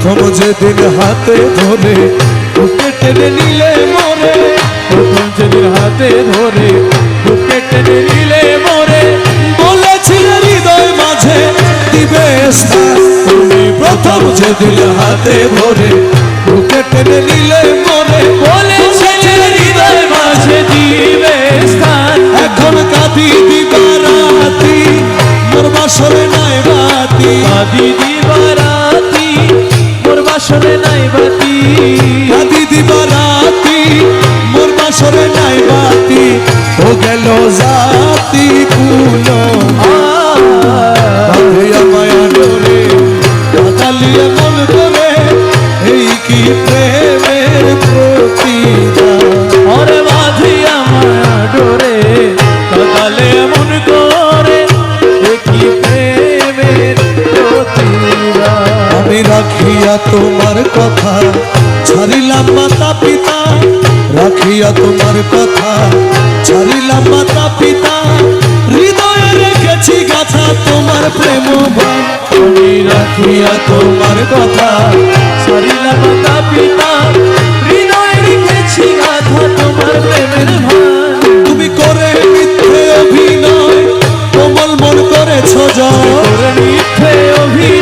প্রথম যেদিন হাতে ধরে বুকে টেনে নিলে মোরে, প্রথম যেদিন হাতে ধরে বুকে টেনে নিলে মোরে, বলেছিলে হৃদয় মাঝে দিবে স্থান। তুমি প্রথম যেদিন হাতে ধরে বুকে টেনে নিলে মোরে, বলেছিলে হৃদয় মাঝে দিবে স্থান। এখন কাঁদি দিবারাতি মোর বাসরে নাই বাতি, কাঁদি দিবারাতি মোর বাসরে নাই বাতি, কাঁদি দিবারাতি মোর বাসরে নাই বাতি। ও গেল জাতি কুলো বাঁধিয়া মায়া ডোরে, কাঁদালিয়া মন করে, এই কি প্রেমের প্রতিদান। ওরে বাঁধিয়া মায়া ডোরে, কাঁদালে মন করে, দেখি প্রেমের প্রতিদান। আমি রাখিয়া তোমার কথা ছাড়িলাম মাতা পিতা, রাখিয়া তোমার কথা ছাড়িলাম মাতা পিতা, হৃদয়ে রেখেছি গাথা তোমার প্রেম বাণ। আমি রাখিয়া তোমার কথা ছাড়িলাম মাতা পিতা, হৃদয়ে রেখেছি গাথা তোমার প্রেমের ভান। তুমি করে মিথ্যে অভিনয় কোমল মন করেছ জয়, তোর মিথ্যে অভিনয়